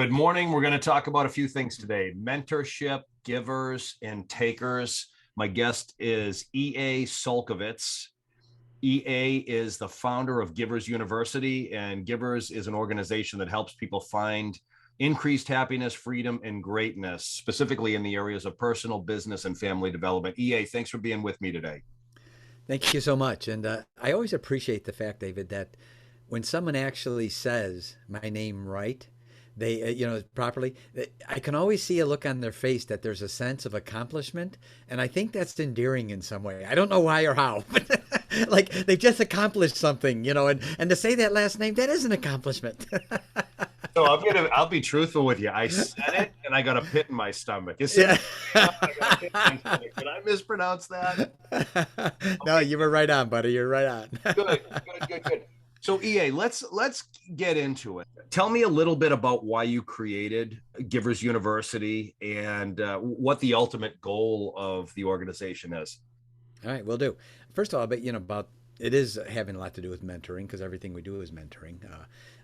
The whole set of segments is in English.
Good morning. We're going to talk about a few things today: mentorship, givers, and takers. My guest is E.A. Csolkovits. EA is the founder of Givers University, and Givers is an organization that helps people find increased happiness, freedom, and greatness, specifically in the areas of personal, business, and family development. EA, thanks for being with me today. Thank you so much. And I always appreciate the fact, David, that when someone actually says my name right, they, properly, I can always see a look on their face that there's a sense of accomplishment. And I think that's endearing in some way. I don't know why or how, but like they've just accomplished something, and to say that last name, that is an accomplishment. So I'll be truthful with you. I said it and I got a pit in my stomach. Yeah. I got a pit in my stomach. Did I mispronounce that? No, you were right on, buddy. You're right on. Good. So EA, let's get into it. Tell me a little bit about why you created Givers University and what the ultimate goal of the organization is. All right, we'll do. First of all, about it is having a lot to do with mentoring because everything we do is mentoring.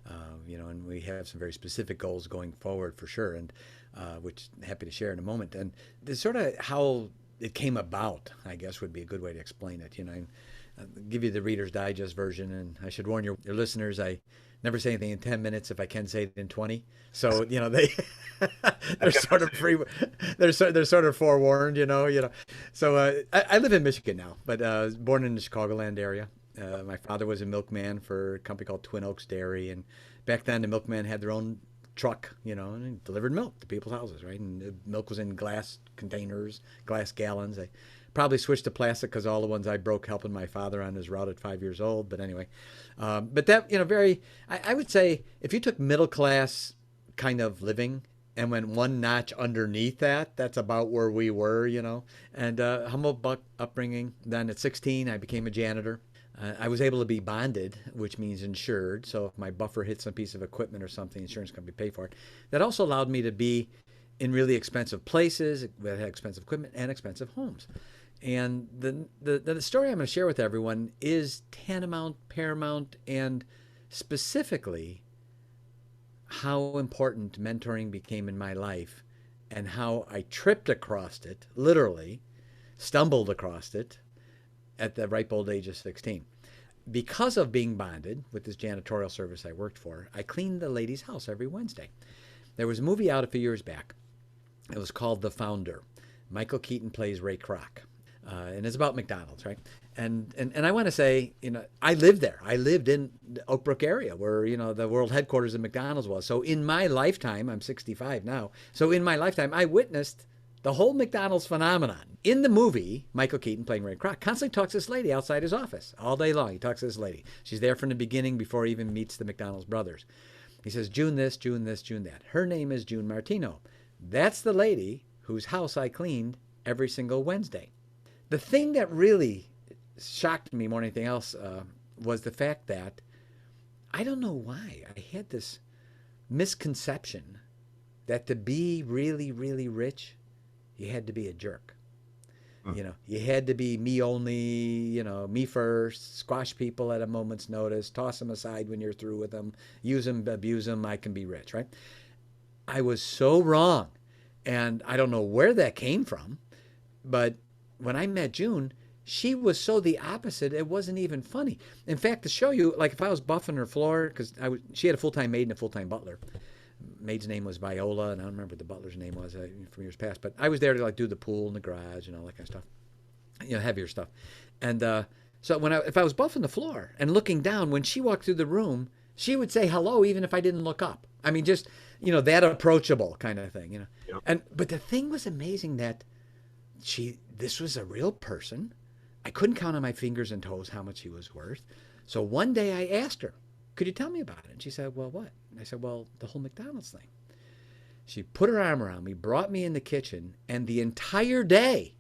And we have some very specific goals going forward for sure, and which I'm happy to share in a moment. And this sort of how it came about, I guess, would be a good way to explain it. I'll give you the Reader's Digest version, and I should warn your listeners, I never say anything in 10 minutes if I can say it in 20. So, they they're sort of free. They're sort of forewarned, So I live in Michigan now, but born in the Chicagoland area. My father was a milkman for a company called Twin Oaks Dairy, and back then the milkman had their own truck, and he delivered milk to people's houses, right? And the milk was in glass containers, glass gallons. I probably switched to plastic because all the ones I broke helping my father on his route at 5 years old. But anyway, but that, I would say if you took middle class kind of living and went one notch underneath that, that's about where we were, and humble upbringing. Then at 16, I became a janitor. I was able to be bonded, which means insured. So if my buffer hit some piece of equipment or something, insurance company paid for it. That also allowed me to be in really expensive places that had expensive equipment and expensive homes. And the story I'm going to share with everyone is tantamount, paramount, and specifically how important mentoring became in my life and how I tripped across it, literally, stumbled across it, at the ripe old age of 16. Because of being bonded with this janitorial service I worked for, I cleaned the lady's house every Wednesday. There was a movie out a few years back. It was called The Founder. Michael Keaton plays Ray Kroc. And it's about McDonald's, right? And I want to say, I lived there. I lived in the Oak Brook area where, the world headquarters of McDonald's was. So in my lifetime, I'm 65 now. So in my lifetime, I witnessed the whole McDonald's phenomenon. In the movie, Michael Keaton, playing Ray Kroc, constantly talks to this lady outside his office. All day long, he talks to this lady. She's there from the beginning before he even meets the McDonald's brothers. He says, June this, June this, June that. Her name is June Martino. That's the lady whose house I cleaned every single Wednesday. The thing that really shocked me more than anything else was the fact that I don't know why I had this misconception that to be really, really rich, you had to be a jerk. You had to be me only, me first, squash people at a moment's notice, toss them aside when you're through with them, use them, abuse them, I can be rich, right? I was so wrong. And I don't know where that came from, but when I met June, she was so the opposite, it wasn't even funny. In fact, to show you, like if I was buffing her floor, because she had a full-time maid and a full-time butler. Maid's name was Viola, and I don't remember what the butler's name was from years past. But I was there to do the pool in the garage and all that kind of stuff, heavier stuff. And so if I was buffing the floor and looking down, when she walked through the room, she would say hello even if I didn't look up. I mean, just that approachable kind of thing, Yep. But the thing was amazing that this was a real person. I couldn't count on my fingers and toes how much he was worth. So one day I asked her, could you tell me about it? And she said, well, what? And I said, well, the whole McDonald's thing. She put her arm around me, brought me in the kitchen, and the entire day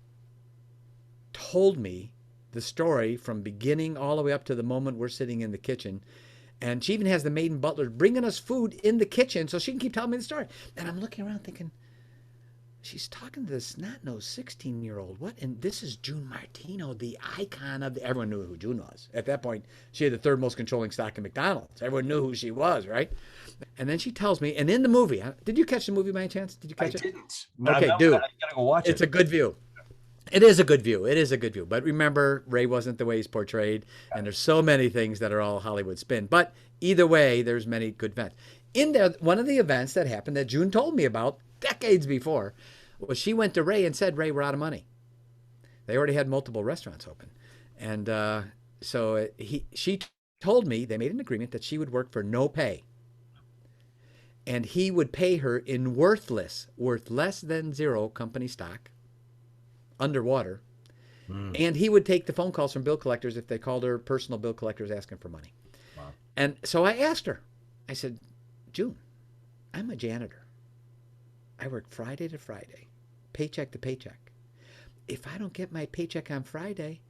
told me the story from beginning all the way up to the moment we're sitting in the kitchen. And she even has the maid and butler bringing us food in the kitchen so she can keep telling me the story. And I'm looking around thinking, she's talking to this snot-nosed 16-year-old. What? And this is June Martino, the icon of everyone knew who June was. At that point, she had the third most controlling stock in McDonald's. Everyone knew who she was, right? And then she tells me, and in the movie, did you catch the movie by any chance? Did you catch it? I didn't. No, Okay, I dude. gotta go watch it. It's a good view. It is a good view. It is a good view. But remember, Ray wasn't the way he's portrayed, and there's so many things that are all Hollywood spin. But either way, there's many good events. In there, one of the events that happened that June told me about decades before was she went to Ray and said, Ray, we're out of money. They already had multiple restaurants open. And so she told me they made an agreement that she would work for no pay. And he would pay her in worth less than zero company stock, underwater. And he would take the phone calls from bill collectors if they called her personal bill collectors asking for money. Wow. And so I asked her, I said, June, I'm a janitor. I work Friday to Friday, paycheck to paycheck. If I don't get my paycheck on Friday,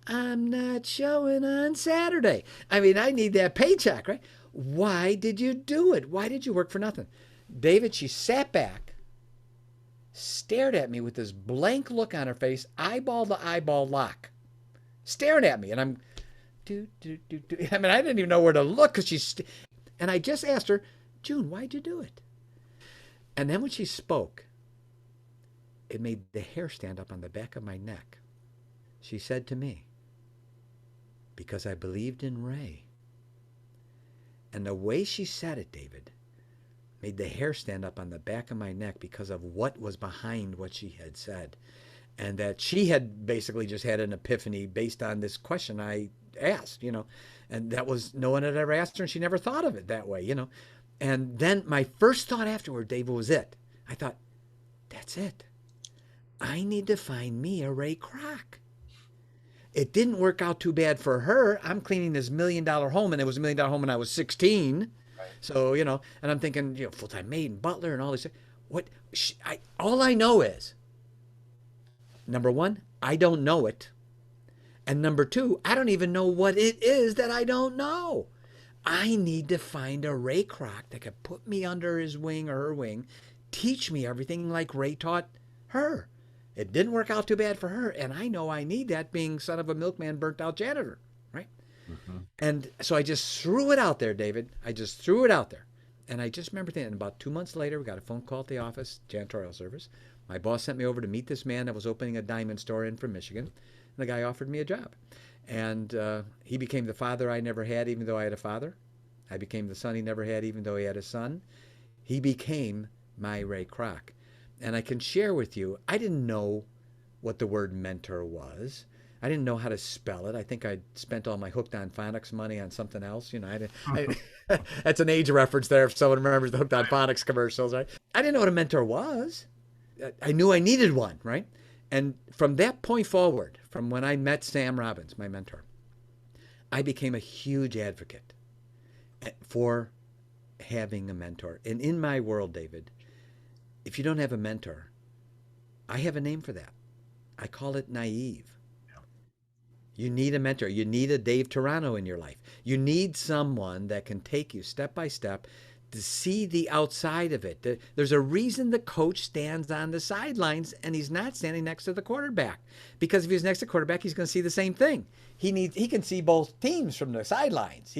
I'm not showing on Saturday. I mean, I need that paycheck, right? Why did you do it? Why did you work for nothing? David, she sat back, stared at me with this blank look on her face, eyeball to eyeball lock, staring at me. And I'm, I mean, I didn't even know where to look because and I just asked her, June, why'd you do it? And then when she spoke, it made the hair stand up on the back of my neck. She said to me, because I believed in Ray. And the way she said it, David, made the hair stand up on the back of my neck because of what was behind what she had said. And that she had basically just had an epiphany based on this question I asked, and that was, no one had ever asked her, and she never thought of it that way, And then my first thought afterward, David, was it. I thought, that's it. I need to find me a Ray Kroc. It didn't work out too bad for her. I'm cleaning this $1 million home, and it was $1 million home when I was 16. Right. So, and I'm thinking, full-time maid and butler and all this. All I know is, number one, I don't know it. And number two, I don't even know what it is that I don't know. I need to find a Ray Kroc that could put me under his wing or her wing, teach me everything like Ray taught her. It didn't work out too bad for her, and I know I need that, being son of a milkman, burnt-out janitor, right? Mm-hmm. And so I just threw it out there, David. I just threw it out there. And I just remember thinking, about 2 months later, we got a phone call at the office, janitorial service. My boss sent me over to meet this man that was opening a diamond store from Michigan. And the guy offered me a job. And he became the father I never had, even though I had a father. I became the son he never had, even though he had a son. He became my Ray Kroc. And I can share with you, I didn't know what the word mentor was. I didn't know how to spell it. I think I spent all my hooked on phonics money on something else. That's an age reference there if someone remembers the hooked on phonics commercials, right? I didn't know what a mentor was. I knew I needed one, right? And from that point forward, from when I met Sam Robbins, my mentor, I became a huge advocate for having a mentor. And in my world, David, if you don't have a mentor, I have a name for that. I call it naive. You need a mentor. You need a Dave Turano in your life. You need someone that can take you step by step to see the outside of it. There's a reason the coach stands on the sidelines and he's not standing next to the quarterback. Because if he's next to the quarterback, he's going to see the same thing. He can see both teams from the sidelines.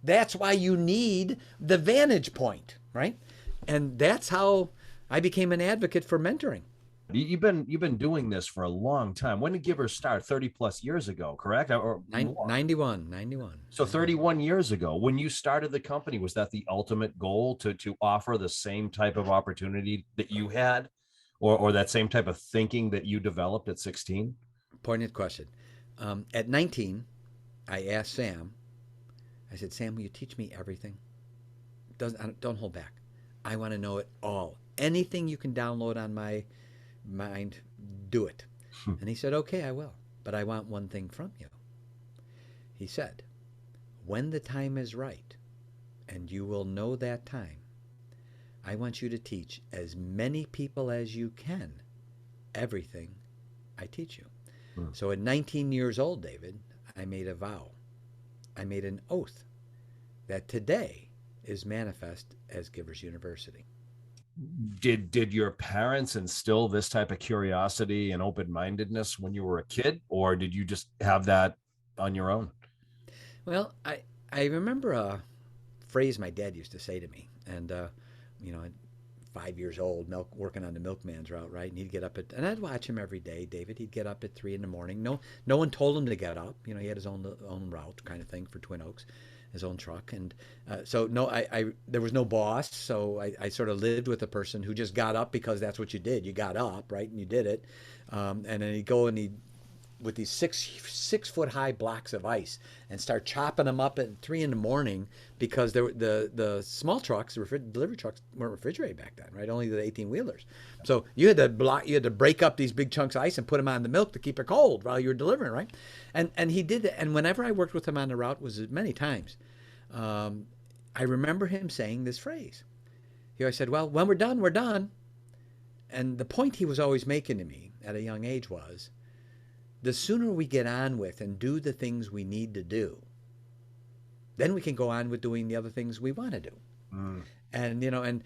That's why you need the vantage point, right? And that's how I became an advocate for mentoring. You've been doing this for a long time. When did Givers start? 30 plus years ago, correct? Or 91. So 31 years ago, when you started the company, was that the ultimate goal to offer the same type of opportunity that you had, or that same type of thinking that you developed at 16? Poignant question. At 19, I asked Sam, I said, Sam, will you teach me everything? Don't hold back. I want to know it all. Anything you can download on my mind, do it. And he said, okay, I will. But I want one thing from you. He said, when the time is right, and you will know that time, I want you to teach as many people as you can everything I teach you. So at 19 years old, David, I made a vow. I made an oath that today is manifest as Givers University. did your parents instill this type of curiosity and open-mindedness when you were a kid, or did you just have that on your own? Well, I remember a phrase my dad used to say to me, and you know, at 5 years old, working on the milkman's route, right? And he'd get up and I'd watch him every day, David. He'd get up at 3 in the morning. No one told him to get up. You know, he had his own route kind of thing for Twin Oaks, his own truck, and so no, I there was no boss, so I sort of lived with a person who just got up because that's what you did. You got up, right, and you did it, and then he'd go and he'd with these 6 foot high blocks of ice and start chopping them up at 3 in the morning because the small trucks, the delivery trucks weren't refrigerated back then, right? Only the 18-wheelers. So you had to break up these big chunks of ice and put them on the milk to keep it cold while you were delivering, right? And he did that. And whenever I worked with him on the route, was many times, I remember him saying this phrase. He always said, "Well, when we're done, we're done." And the point he was always making to me at a young age was, the sooner we get on with and do the things we need to do, then we can go on with doing the other things we want to do. Mm. And you know, and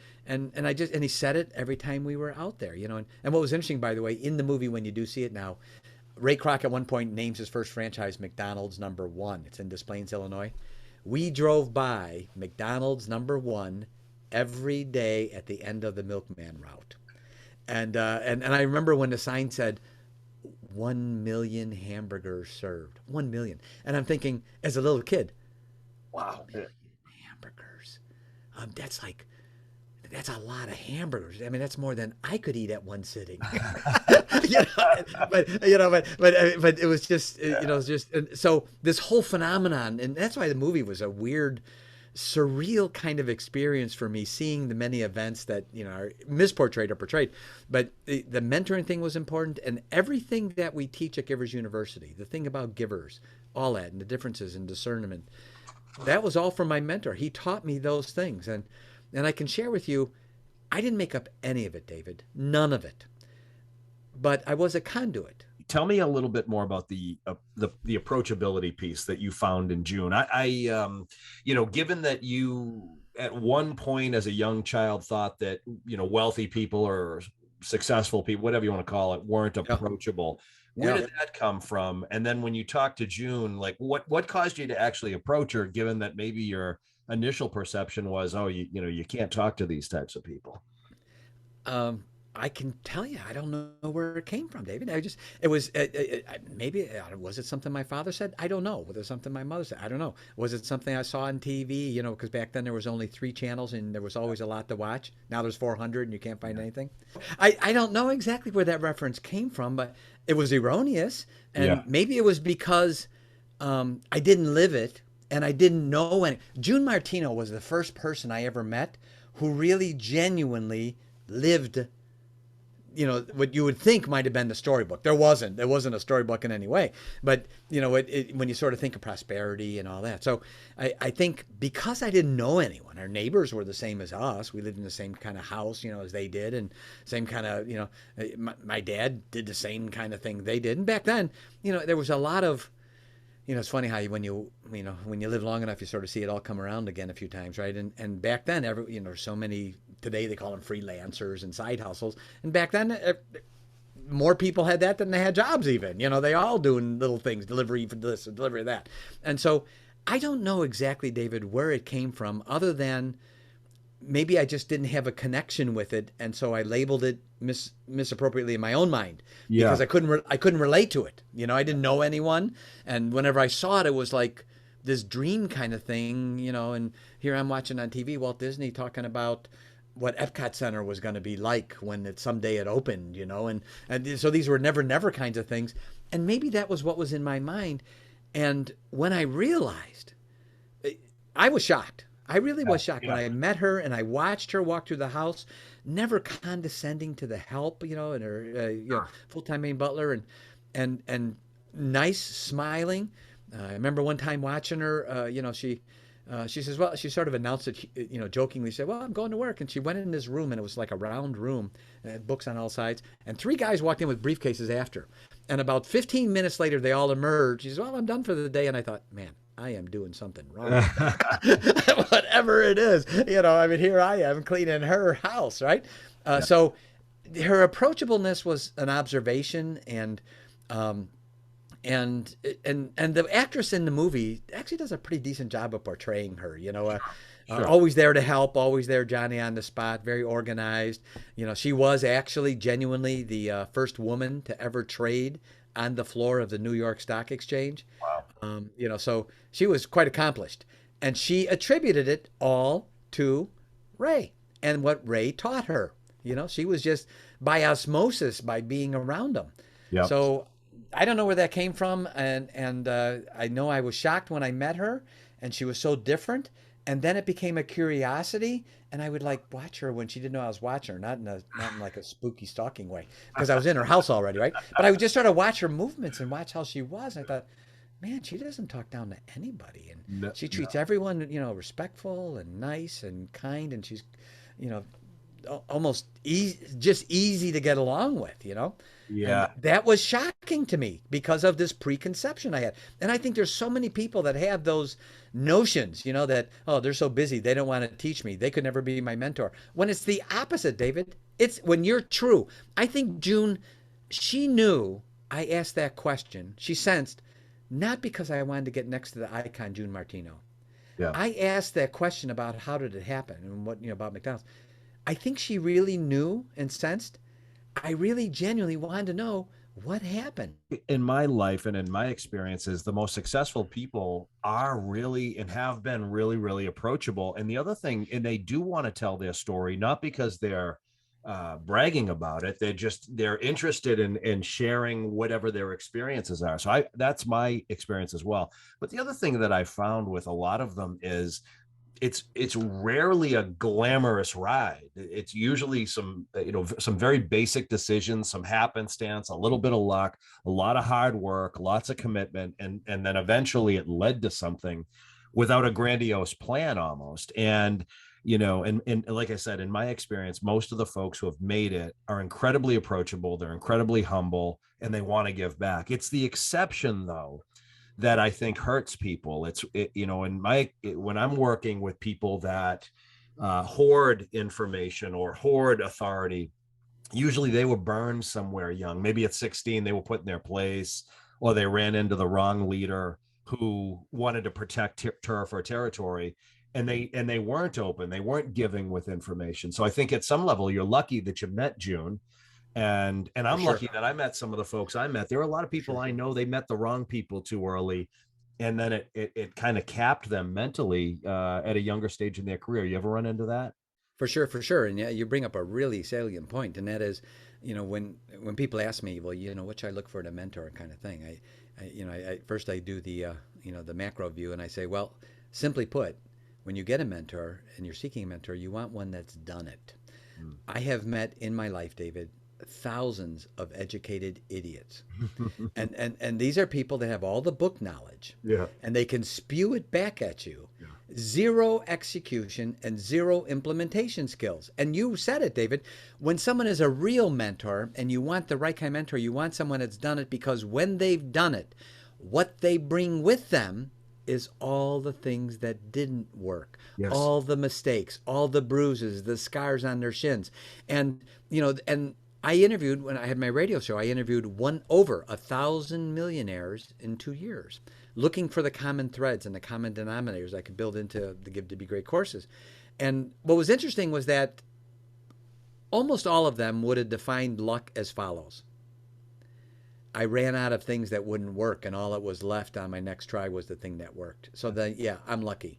he said it every time we were out there, you know. And what was interesting, by the way, in the movie when you do see it now, Ray Kroc at one point names his first franchise McDonald's #1. It's in Des Plaines, Illinois. We drove by McDonald's #1 every day at the end of the milkman route, and I remember when the sign said 1 million hamburgers served. 1 million. And I'm thinking, as a little kid, wow, 1 million hamburgers. That's a lot of hamburgers. I mean, that's more than I could eat at one sitting. But it was just, so this whole phenomenon, and that's why the movie was a weird, surreal kind of experience for me, seeing the many events that are misportrayed or portrayed. But the mentoring thing was important, and everything that we teach at Givers University, the thing about givers, all that, and the differences in discernment, that was all from my mentor. He taught me those things, and I can share with you, I didn't make up any of it, David, none of it, but I was a conduit. Tell me a little bit more about the approachability piece that you found in June. Given that you at one point as a young child thought that, wealthy people or successful people, whatever you want to call it, weren't approachable. Where did that come from? And then when you talked to June, like what caused you to actually approach her, given that maybe your initial perception was, oh, you can't talk to these types of people? I can tell you, I don't know where it came from, David. Was it something my father said? I don't know. Was it something my mother said? I don't know. Was it something I saw on TV? Because back then there was only 3 channels and there was always a lot to watch. Now there's 400 and you can't find anything. I don't know exactly where that reference came from, but it was erroneous. And maybe it was because I didn't live it and I didn't know any. June Martino was the first person I ever met who really genuinely lived what you would think might have been the storybook. There wasn't a storybook in any way, but when you sort of think of prosperity and all that. So I think because I didn't know anyone, our neighbors were the same as us. We lived in the same kind of house, as they did, and same kind of, my dad did the same kind of thing they did. And back then, there was a lot of, it's funny how when you live long enough, you sort of see it all come around again a few times, right? And back then, so many, today they call them freelancers and side hustles. And back then, more people had that than they had jobs even. They all doing little things, delivery for this, delivery of that. And so I don't know exactly, David, where it came from, other than maybe I just didn't have a connection with it, and so I labeled it misappropriately in my own mind because I couldn't relate to it. I didn't know anyone, and whenever I saw it, it was like this dream kind of thing. And here I'm watching on TV Walt Disney talking about what Epcot Center was going to be like when someday it opened. And so these were never kinds of things, and maybe that was what was in my mind. And when I realized, I was shocked. I really was shocked when I met her and I watched her walk through the house, never condescending to the help, and her full-time maid butler, and nice, smiling. I remember one time watching her, she says, well, she sort of announced it, jokingly, said, well, I'm going to work. And she went in this room, and it was like a round room, books on all sides. And 3 guys walked in with briefcases after. And about 15 minutes later, they all emerged. She says, well, I'm done for the day. And I thought, man, I am doing something wrong. Whatever it is, I mean, here I am cleaning her house, right? Yeah, So her approachableness was an observation, um, and the actress in the movie actually does a pretty decent job of portraying her. sure. Always there to help, always there, Johnny on the spot, very organized. She was actually genuinely the first woman to ever trade on the floor of the New York Stock Exchange. Wow. So she was quite accomplished, and she attributed it all to Ray and what Ray taught her. She was just by osmosis, by being around him. Yep. So I don't know where that came from, and I know I was shocked when I met her, and she was so different. And then it became a curiosity, and I would like watch her when she didn't know I was watching her, not in like a spooky stalking way, because I was in her house already, right? But I would just sort of watch her movements and watch how she was. And I thought, man, she doesn't talk down to anybody, and No, she no. treats everyone, respectful and nice and kind, and she's, you know, almost just easy to get along with. And Yeah. that was shocking to me because of this preconception I had. And I think there's so many people that have those notions, that, oh, they're so busy, they don't want to teach me, they could never be my mentor. When it's the opposite, David. It's when you're true. I think June, she knew I asked that question. She sensed, not because I wanted to get next to the icon, June Martino. Yeah. I asked that question about how did it happen and what, about McDonald's. I think she really knew and sensed. I really genuinely wanted to know what happened. In my life and in my experiences, the most successful people are really and have been really, really approachable. And the other thing, and they do want to tell their story, not because they're bragging about it. They're interested in sharing whatever their experiences are. So that's my experience as well. But the other thing that I found with a lot of them is it's rarely a glamorous ride. It's usually some very basic decisions, some happenstance, a little bit of luck, a lot of hard work, lots of commitment, and then eventually it led to something without a grandiose plan almost. And and like I said, in my experience, most of the folks who have made it are incredibly approachable, they're incredibly humble, and they want to give back. It's the exception, though, that I think hurts people. When I'm working with people that hoard information or hoard authority, usually they were burned somewhere young. Maybe at 16, they were put in their place, or they ran into the wrong leader who wanted to protect turf or territory. And they weren't open. They weren't giving with information. So I think at some level, you're lucky that you met June, and For I'm sure. lucky that I met some of the folks I met. There are a lot of For people sure. I know, they met the wrong people too early, and then it kind of capped them mentally at a younger stage in their career. You ever run into that? For sure, for sure. And yeah, you bring up a really salient point, and that is, when people ask me, well, what should I look for in a mentor kind of thing? First I do the macro view, and I say, well, simply put, when you get a mentor and you're seeking a mentor, you want one that's done it. I have met in my life, David, thousands of educated idiots. And these are people that have all the book knowledge, Yeah. and they can spew it back at you. Yeah. Zero execution and zero implementation skills. And you said it, David. When someone is a real mentor and you want the right kind of mentor, you want someone that's done it, because when they've done it, what they bring with them is all the things that didn't work, Yes. all the mistakes, all the bruises, the scars on their shins. And I interviewed, when I had my radio show, I interviewed over 1,000 millionaires in 2 years, looking for the common threads and the common denominators I could build into the Give to Be Great courses. And what was interesting was that almost all of them would have defined luck as follows: I ran out of things that wouldn't work, and all that was left on my next try was the thing that worked. So then, yeah, I'm lucky.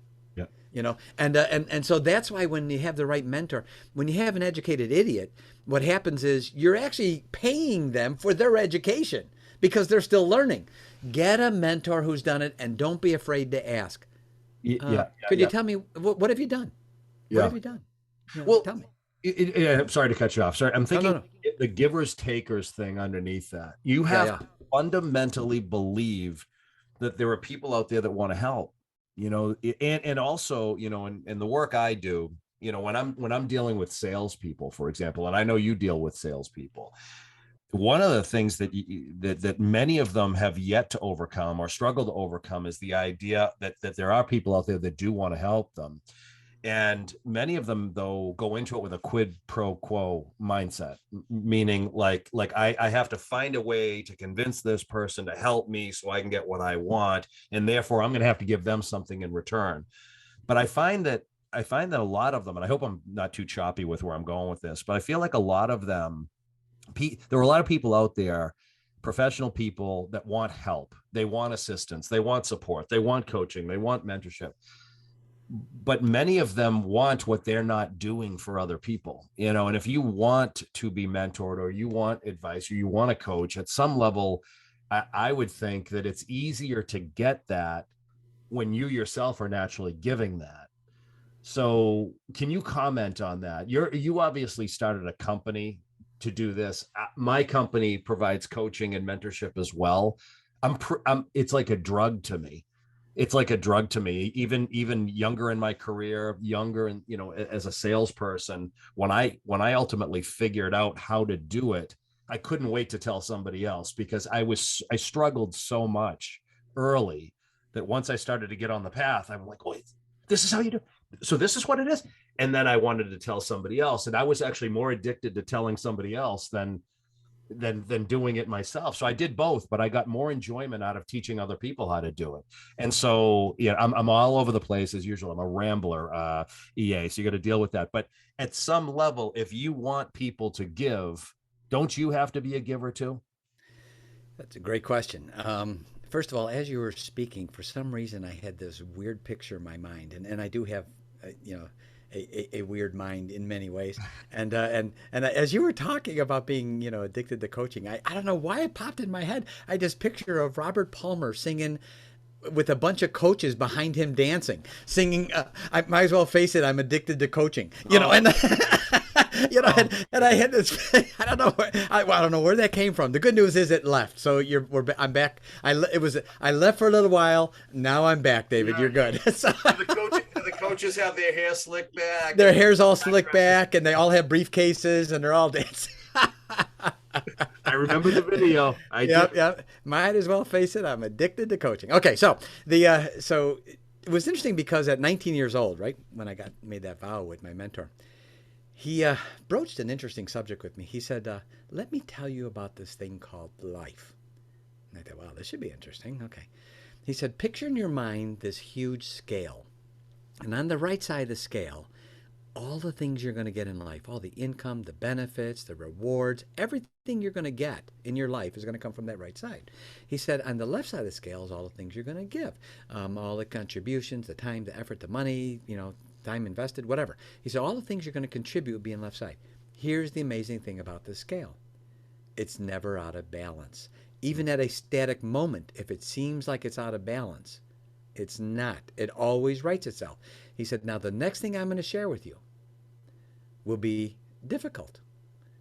Yeah. And so that's why when you have the right mentor, when you have an educated idiot, what happens is you're actually paying them for their education because they're still learning. Get a mentor who's done it, and don't be afraid to ask. Yeah. Could you tell me what have you done? What Yeah. have you done? Well, Tell me. I'm sorry to cut you off. Sorry, I'm No, no, thinking no. the givers takers thing underneath that. You Yeah, have yeah. to fundamentally believe that there are people out there that want to help. And also, in the work I do, when I'm dealing with salespeople, for example, and I know you deal with salespeople, one of the things that many of them have yet to overcome or struggle to overcome is the idea that there are people out there that do want to help them. And many of them, though, go into it with a quid pro quo mindset, meaning like I have to find a way to convince this person to help me so I can get what I want, and therefore I'm going to have to give them something in return. But I find that a lot of them, and I hope I'm not too choppy with where I'm going with this, but I feel like a lot of them, there are a lot of people out there, professional people that want help, they want assistance, they want support, they want coaching, they want mentorship, but many of them want what they're not doing for other people, and if you want to be mentored or you want advice or you want a coach at some level, I would think that it's easier to get that when you yourself are naturally giving that. So can you comment on that? You obviously started a company to do this. My company provides coaching and mentorship as well. It's like a drug to me. It's like a drug to me. Even younger in my career, younger and as a salesperson, when I ultimately figured out how to do it, I couldn't wait to tell somebody else because I struggled so much early that once I started to get on the path, I'm like, wait, this is how you do. So this is what it is. And then I wanted to tell somebody else, and I was actually more addicted to telling somebody else than doing it myself. So I did both, but I got more enjoyment out of teaching other people how to do it. And so yeah, I'm all over the place as usual. I'm a rambler, EA, so you got to deal with that. But at some level, if you want people to give, don't you have to be a giver too? That's a great question. First of all, as you were speaking, for some reason I had this weird picture in my mind, and I do have, a weird mind in many ways. And as you were talking about being, addicted to coaching, I don't know why it popped in my head. I just picture of Robert Palmer singing with a bunch of coaches behind him dancing, singing. I might as well face it. I'm addicted to coaching. And and I had this. I don't know. I don't know where that came from. The good news is it left. So I'm back. I left for a little while. Now I'm back, David. You're good. So, the coaches have their hair slicked back. Their hair's all slicked back, and they all have briefcases, and they're all dancing. I remember the video. Yep. Might as well face it. I'm addicted to coaching. Okay, so so it was interesting because at 19 years old, right when I made that vow with my mentor, he broached an interesting subject with me. He said, "Let me tell you about this thing called life." And I thought, "Wow, this should be interesting." Okay, he said, "Picture in your mind this huge scale, and on the right side of the scale, all the things you're going to get in life, all the income, the benefits, the rewards, everything you're going to get in your life is going to come from that right side." He said, on the left side of the scale is all the things you're going to give, all the contributions, the time, the effort, the money, time invested, whatever. He said, all the things you're going to contribute will be in left side. Here's the amazing thing about this scale. It's never out of balance. Even at a static moment, if it seems like it's out of balance, it's not. It always rights itself. He said, now the next thing I'm going to share with you will be difficult.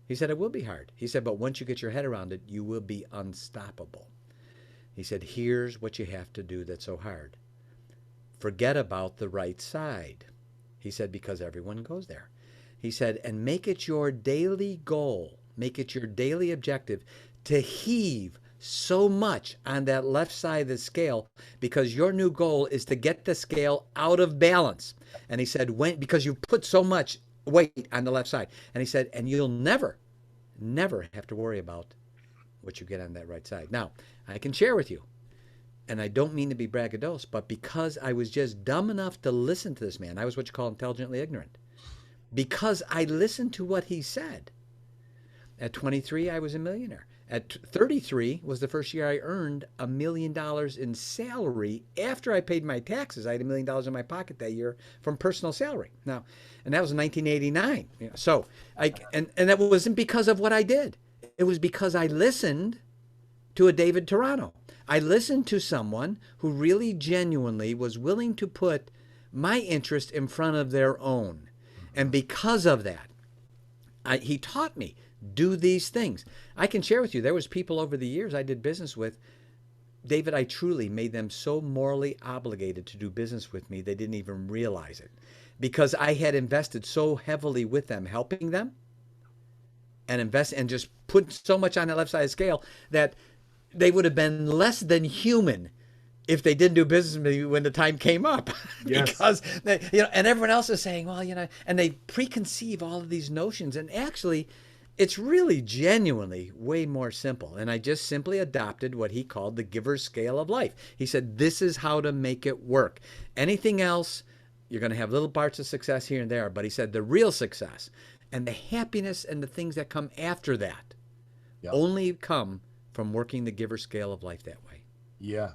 He said, it will be hard. He said, but once you get your head around it, you will be unstoppable. He said, here's what you have to do that's so hard. Forget about the right side. He said, because everyone goes there. He said, and make it your daily goal, make it your daily objective to heave so much on that left side of the scale, because your new goal is to get the scale out of balance. And he said, because you put so much weight on the left side. And he said, and you'll never have to worry about what you get on that right side. Now, I can share with you, and I don't mean to be braggadocious, but because I was just dumb enough to listen to this man, I was what you call intelligently ignorant. Because I listened to what he said. At 23, I was a millionaire. At 33 was the first year I earned $1 million in salary after I paid my taxes. I had $1 million in my pocket that year from personal salary. Now, and that was in 1989. So, and that wasn't because of what I did. It was because I listened to a Dave Turano. I listened to someone who really genuinely was willing to put my interest in front of their own. And because of that, he taught me, do these things. I can share with you, there was people over the years I did business with, David, I truly made them so morally obligated to do business with me, they didn't even realize it. Because I had invested so heavily with them, helping them. and invest and just put so much on that left side of the scale that they would have been less than human if they didn't do business with me when the time came up. Yes. Because they, and everyone else is saying, well, and they preconceive all of these notions, and actually it's really genuinely way more simple. And I just simply adopted what he called the giver's scale of life. He said, this is how to make it work. Anything else, you're going to have little parts of success here and there. But he said the real success and the happiness and the things that come after that only come from working the giver scale of life that way. Yeah.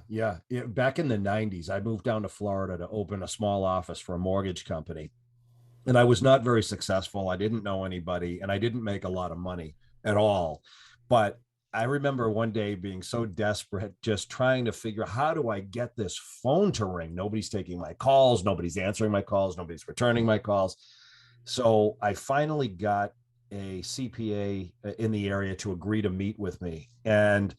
Back in the 90s, I moved down to Florida to open a small office for a mortgage company. And I was not very successful. I didn't know anybody, and I didn't make a lot of money at all. But I remember one day being so desperate, just trying to figure out, how do I get this phone to ring? Nobody's taking my calls. Nobody's answering my calls. Nobody's returning my calls. So I finally got a CPA in the area to agree to meet with me. And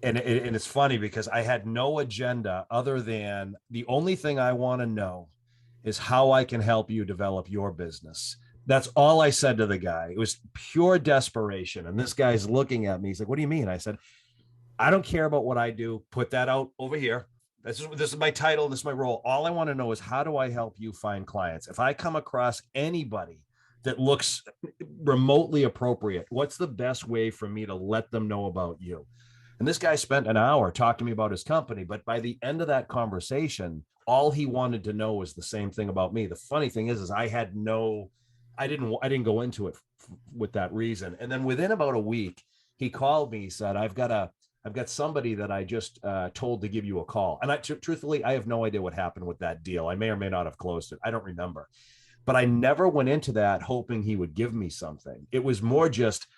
it's funny because I had no agenda other than the only thing I want to know is how I can help you develop your business. That's all I said to the guy. It was pure desperation. And this guy's looking at me. He's like, what do you mean? I said, I don't care about what I do. Put that out over here. This is my title. This is my role. All I want to know is, how do I help you find clients? If I come across anybody that looks remotely appropriate, what's the best way for me to let them know about you? And this guy spent an hour talking to me about his company. But by the end of that conversation, all he wanted to know was the same thing about me. The funny thing is I didn't go into it with that reason. And then within about a week, he called me. He said, I've got somebody that I just told to give you a call. And truthfully, I have no idea what happened with that deal. I may or may not have closed it. I don't remember. But I never went into that hoping he would give me something. It was more just,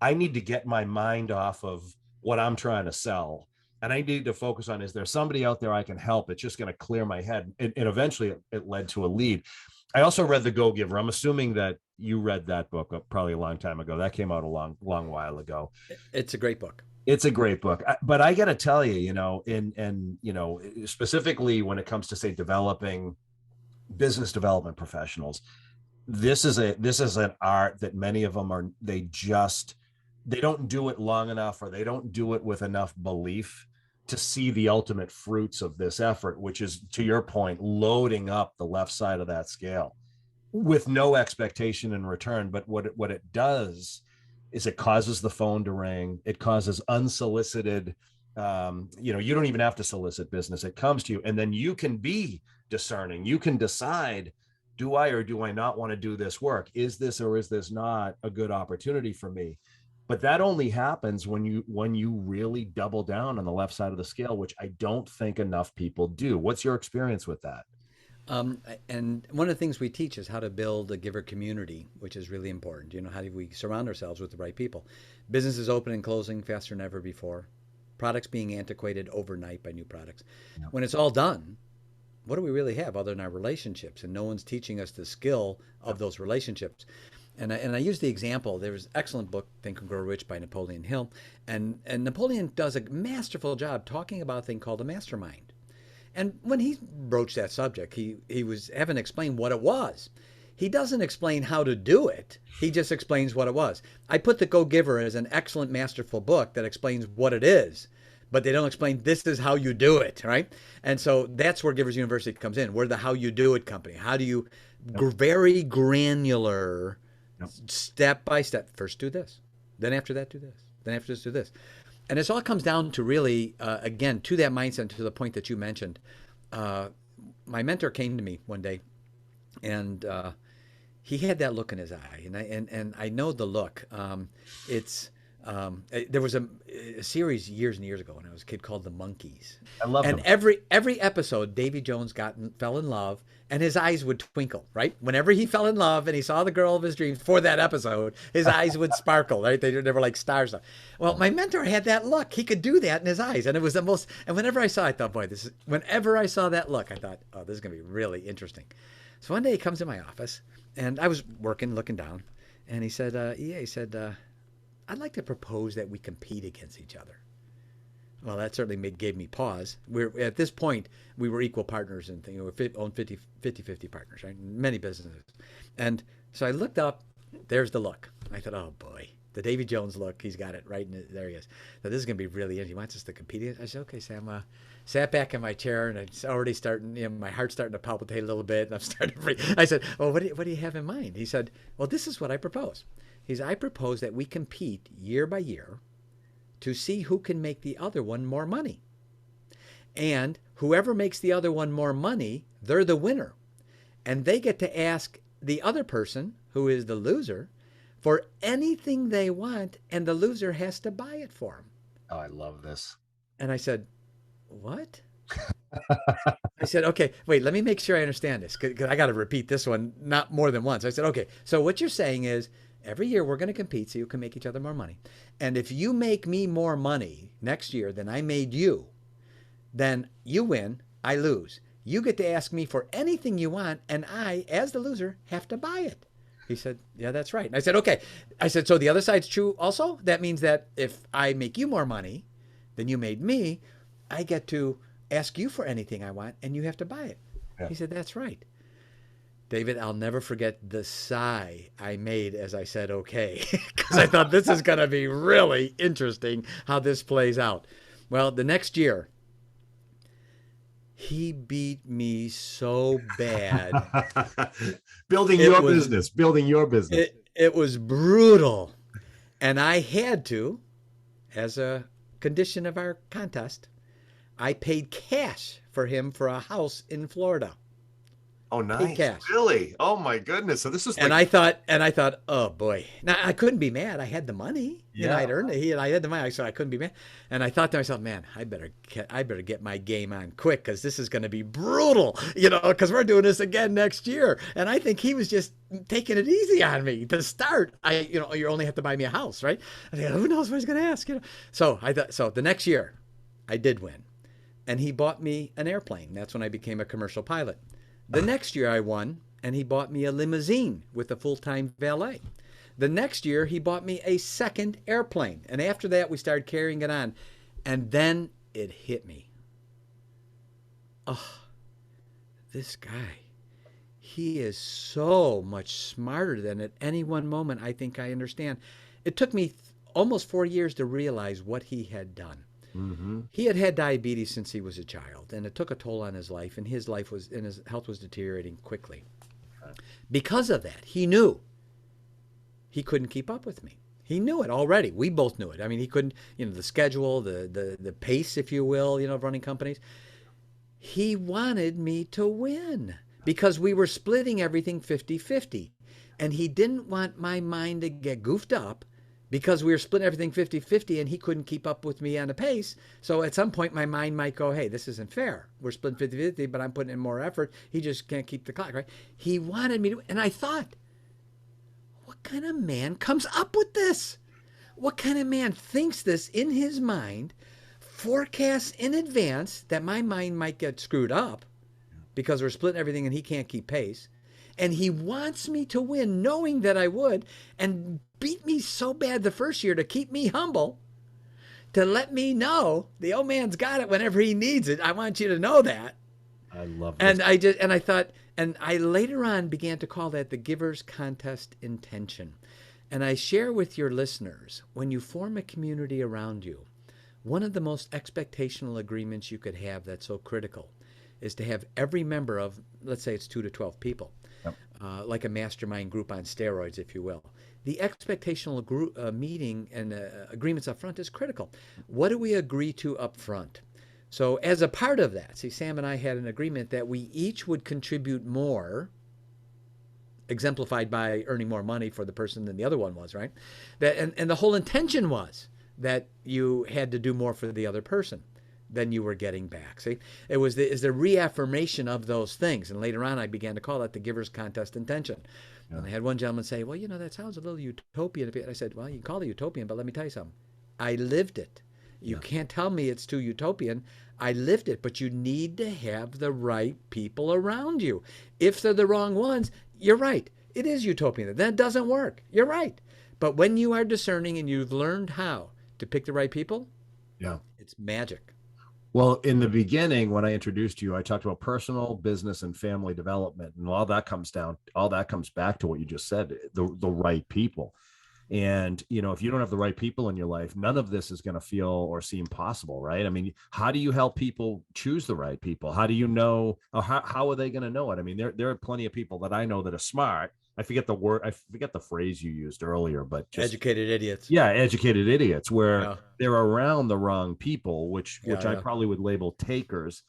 I need to get my mind off of what I'm trying to sell. And I need to focus on, is there somebody out there I can help? It's just going to clear my head. And eventually it led to a lead. I also read The Go-Giver. I'm assuming that you read that book probably a long time ago. That came out a long while ago. It's a great book. It's a great book. But I got to tell you, specifically when it comes to, say, developing business development professionals, this is an art that many of them they don't do it long enough, or they don't do it with enough belief to see the ultimate fruits of this effort, which is, to your point, loading up the left side of that scale with no expectation in return. But what it does is it causes the phone to ring. It causes unsolicited, you don't even have to solicit business. It comes to you, and then you can be discerning. You can decide, do I or do I not want to do this work? Is this or is this not a good opportunity for me? But that only happens when you really double down on the left side of the scale, which I don't think enough people do. What's your experience with that? And one of the things we teach is how to build a giver community, which is really important. How do we surround ourselves with the right people? Businesses open and closing faster than ever before. Products being antiquated overnight by new products. Yeah. When it's all done, what do we really have other than our relationships? And no one's teaching us the skill of those relationships. And I use the example, there was an excellent book, Think and Grow Rich by Napoleon Hill. And Napoleon does a masterful job talking about a thing called a mastermind. And when he broached that subject, he was having to explain what it was. He doesn't explain how to do it. He just explains what it was. I put The Go-Giver as an excellent, masterful book that explains what it is, but they don't explain this is how you do it, right? And so that's where Givers University comes in. We're the how you do it company. How do you, very granular, step by step, first do this, then after that do this, then after this do this. And it all comes down to really, again, to that mindset, to the point that you mentioned. My mentor came to me one day, and he had that look in his eye, and I know the look. There was a series years and years ago when I was a kid called The Monkees. I love them. And every episode, Davy Jones fell in love, and his eyes would twinkle, right? Whenever he fell in love and he saw the girl of his dreams for that episode, his eyes would sparkle, right? They were like stars. Well, my mentor had that look. He could do that in his eyes, and it was the most. And whenever I saw it, I thought, boy, whenever I saw that look, I thought, oh, this is gonna be really interesting. So one day he comes in my office, and I was working, looking down, and he said, I'd like to propose that we compete against each other. Well, that certainly gave me pause. At this point, we were equal partners and we owned 50-50 partners, right? Many businesses. And so I looked up, there's the look. I thought, oh boy, the Davy Jones look. He's got it right in there. He is. So this is going to be really interesting. He wants us to compete. I said, okay, Sam. Sat back in my chair, and it's already starting. My heart's starting to palpitate a little bit, and I'm starting to freak. I said, well, what do you have in mind? He said, well, this is what I propose. I propose that we compete year by year to see who can make the other one more money. And whoever makes the other one more money, they're the winner. And they get to ask the other person, who is the loser, for anything they want, and the loser has to buy it for them. Oh, I love this. And I said, what? I said, okay, wait, let me make sure I understand this, because I got to repeat this one not more than once. I said, okay, so what you're saying is every year we're going to compete so you can make each other more money. And if you make me more money next year than I made you, then you win, I lose. You get to ask me for anything you want, and I, as the loser, have to buy it. He said, yeah, that's right. And I said, okay. I said, so the other side's true also? That means that if I make you more money than you made me, I get to ask you for anything I want, and you have to buy it. Yeah. He said, that's right. David, I'll never forget the sigh I made as I said, okay, because I thought this is going to be really interesting how this plays out. Well, the next year, he beat me so bad. Building your business. It was brutal. And I had to, as a condition of our contest, I paid cash for him for a house in Florida. Oh, nice. Really? Oh my goodness. So this is like... And I thought, oh boy. Now I couldn't be mad. I had the money. Yeah. You know, I'd earned it. I had the money, so I couldn't be mad. And I thought to myself, man, I better get my game on quick, because this is going to be brutal, you know, because we're doing this again next year. And I think he was just taking it easy on me to start. You only have to buy me a house, right? I think, who knows what he's going to ask, you know? So the next year I did win, and he bought me an airplane. That's when I became a commercial pilot. The next year I won, and he bought me a limousine with a full-time valet. The next year he bought me a second airplane. And after that, we started carrying it on. And then it hit me. Oh, this guy, he is so much smarter than at any one moment I think I understand. It took me almost 4 years to realize what he had done. Mm-hmm. He had had diabetes since he was a child, and it took a toll on his life, and his health was deteriorating quickly. Because of that, he knew he couldn't keep up with me. He knew it already. We both knew it. I mean, he couldn't, the schedule, the pace, if you will, of running companies. He wanted me to win because we were splitting everything 50-50, and he didn't want my mind to get goofed up because we were splitting everything 50-50 and he couldn't keep up with me on the pace. So at some point my mind might go, hey, this isn't fair. We're splitting 50-50, but I'm putting in more effort. He just can't keep the clock, right? He wanted me to, and I thought, what kind of man comes up with this? What kind of man thinks this in his mind, forecasts in advance that my mind might get screwed up because we're splitting everything and he can't keep pace. And he wants me to win, knowing that I would, and beat me so bad the first year to keep me humble, to let me know the old man's got it whenever he needs it. I want you to know that. I love this. And I later on began to call that the giver's contest intention. And I share with your listeners, when you form a community around you, one of the most expectational agreements you could have that's so critical is to have every member of, let's say it's 2 to 12 people, like a mastermind group on steroids, if you will. The expectational group meeting and agreements up front is critical. What do we agree to up front? So as a part of that, see, Sam and I had an agreement that we each would contribute more, exemplified by earning more money for the person than the other one was, right? And the whole intention was that you had to do more for the other person than you were getting back. See, is the reaffirmation of those things. And later on, I began to call that the giver's contest intention. Yeah. And I had one gentleman say, well, that sounds a little utopian. I said, well, you can call it utopian, but let me tell you something. I lived it. You can't tell me it's too utopian. I lived it, but you need to have the right people around you. If they're the wrong ones, you're right. It is utopian. That doesn't work. You're right. But when you are discerning and you've learned how to pick the right people, it's magic. Well, in the beginning, when I introduced you, I talked about personal, business, and family development. And all that comes back to what you just said, the right people. And, if you don't have the right people in your life, none of this is going to feel or seem possible, right? I mean, how do you help people choose the right people? How do you know, or how are they going to know it? I mean, there are plenty of people that I know that are smart. I forget the phrase you used earlier, but just Educated idiots. yeah, educated idiots, where Yeah. they're around the wrong people, which I Yeah. probably would label takers.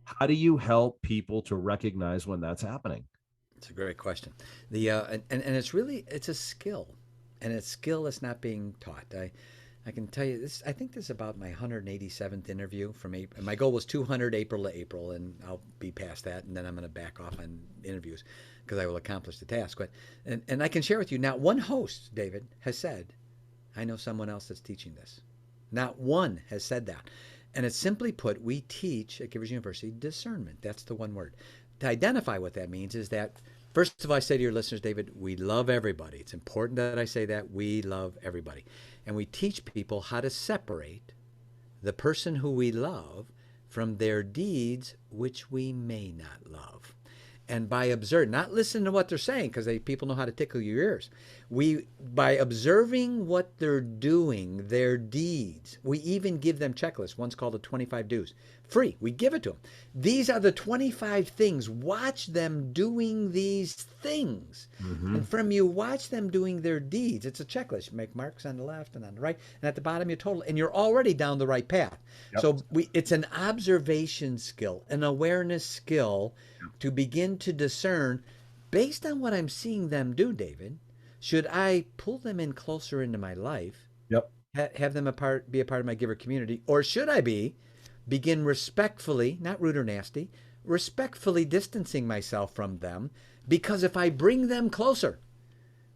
How do you help people to recognize when that's happening? It's a great question. And it's a skill, and it's skill that's not being taught. I can tell you this. I think this is about my 187th interview from April. My goal was 200 April to April, and I'll be past that, and then I'm going to back off on interviews because I will accomplish the task. But and I can share with you now. One host, David, has said, "I know someone else that's teaching this." Not one has said that. And it's simply put, we teach at Givers University discernment. That's the one word. To identify what that means is that, first of all, I say to your listeners, David, we love everybody. It's important that I say that. We love everybody. And we teach people how to separate the person who we love from their deeds, which we may not love. And by observing, not listening to what they're saying, because people know how to tickle your ears. By observing what they're doing, their deeds, we even give them checklists. One's called the 25 Do's. Free. We give it to them. These are the 25 things. Watch them doing these things. Mm-hmm. And from you, watch them doing their deeds. It's a checklist. You make marks on the left and on the right. And at the bottom, you total. And you're already down the right path. Yep. So it's an observation skill, an awareness skill to begin to discern, based on what I'm seeing them do, David, should I pull them in closer into my life, Yep. have them be a part of my giver community, or should I begin respectfully, not rude or nasty, respectfully distancing myself from them, because if I bring them closer,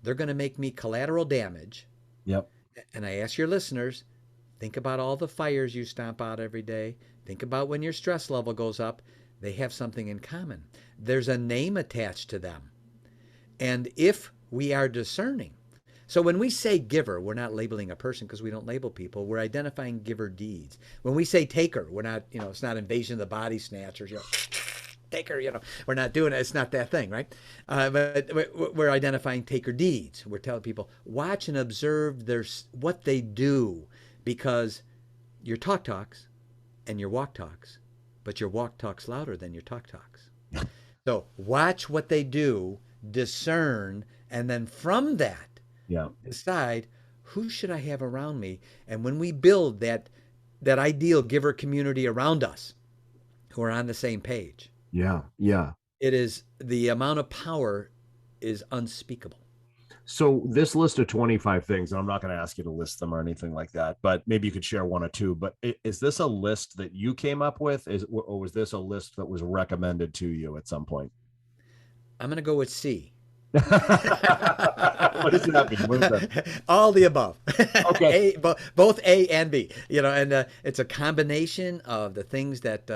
they're going to make me collateral damage. Yep. And I ask your listeners, think about all the fires you stomp out every day. Think about when your stress level goes up. They have something in common. There's a name attached to them. And if we are discerning, so when we say giver, we're not labeling a person because we don't label people. We're identifying giver deeds. When we say taker, we're not, it's not invasion of the body snatchers, taker, we're not doing it. It's not that thing, right? But we're identifying taker deeds. We're telling people, watch and observe what they do, because your talk talks and your walk talks, but your walk talks louder than your talk talks. So watch what they do, discern, and then from that, decide who should I have around me. And when we build that ideal giver community around us who are on the same page, it is, the amount of power is unspeakable. So this list of 25 things, and I'm not going to ask you to list them or anything like that, but maybe you could share one or two. But is this a list that you came up with, or was this a list that was recommended to you at some point? I'm going to go with C. What does that mean? What is that? All the above. Okay. Both A and B. And it's a combination of the things that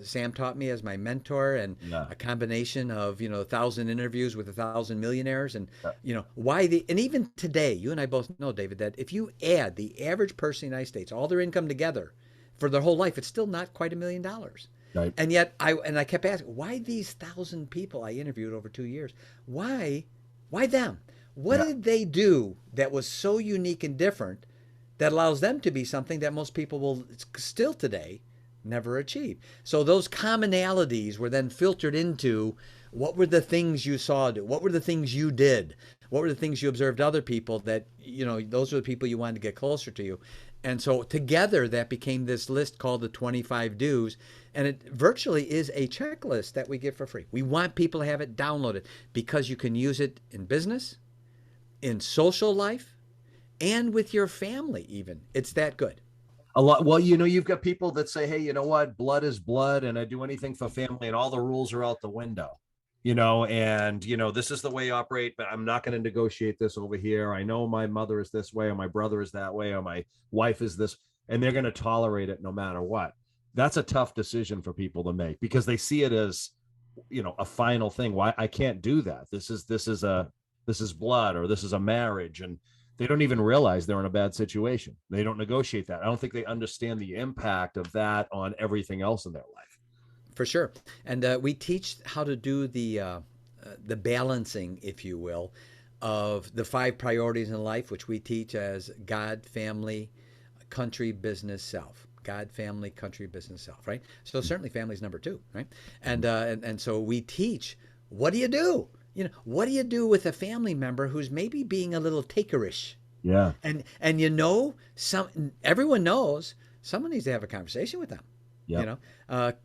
Sam taught me as my mentor, and a combination of 1,000 interviews with 1,000 millionaires, and and even today, you and I both know, David, that if you add the average person in the United States, all their income together for their whole life, it's still not quite $1 million. Right. And yet I kept asking, why these 1,000 people I interviewed over 2 years? Why them? What did they do that was so unique and different that allows them to be something that most people will still today never achieve? So those commonalities were then filtered into, what were the things you saw do? What were the things you did? What were the things you observed other people that, those are the people you wanted to get closer to you? And so together that became this list called the 25 Do's. And it virtually is a checklist that we give for free. We want people to have it downloaded because you can use it in business, in social life, and with your family even. It's that good. A lot. Well, you've got people that say, hey, you know what? Blood is blood, and I do anything for family, and all the rules are out the window. This is the way I operate, but I'm not going to negotiate this over here. I know my mother is this way, or my brother is that way, or my wife is this, and they're going to tolerate it no matter what. That's a tough decision for people to make because they see it as, a final thing. Why I can't do that. This is blood, or this is a marriage. And they don't even realize they're in a bad situation. They don't negotiate that. I don't think they understand the impact of that on everything else in their life. For sure. And we teach how to do the balancing, if you will, of the 5 priorities in life, which we teach as God, family, country, business, self. God, family, country, business, self, right? So certainly family is number 2, right? And so we teach, what do you do? What do you do with a family member who's maybe being a little takerish? Yeah. And everyone knows someone needs to have a conversation with them. Yep.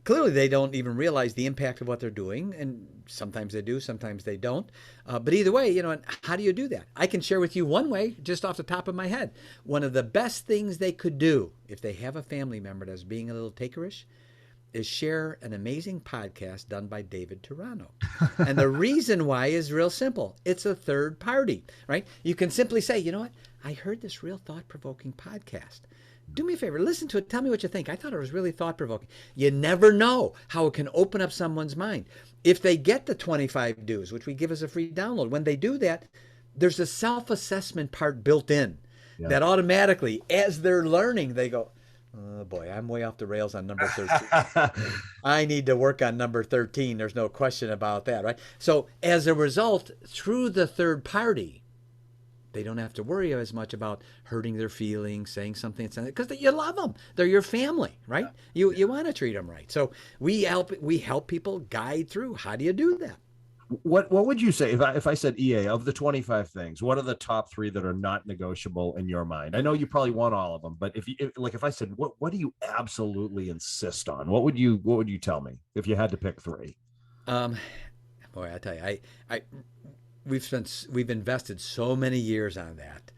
Clearly they don't even realize the impact of what they're doing, and sometimes they do, sometimes they don't. But either way, and how do you do that? I can share with you one way, just off the top of my head. One of the best things they could do if they have a family member that's being a little takerish is share an amazing podcast done by Dave Turano. And the reason why is real simple. It's a third party, right? You can simply say, you know what? I heard this real thought-provoking podcast. Do me a favor, listen to it. Tell me what you think. I thought it was really thought-provoking. You never know how it can open up someone's mind. If they get the 25 do's, which we give as a free download, when they do that, there's a self-assessment part built in that automatically, as they're learning, they go, oh boy, I'm way off the rails on number 13. I need to work on number 13. There's no question about that, right? So as a result, through the third party, they don't have to worry as much about hurting their feelings, saying something, because you love them. They're your family, right? You want to treat them right. So we help people guide through. How do you do that? What would you say if I said, EA, of the 25 things, what are the top 3 that are not negotiable in your mind? I know you probably want all of them, but if I said, what do you absolutely insist on? What would you tell me if you had to pick 3? Boy, I tell you, we've invested so many years on that.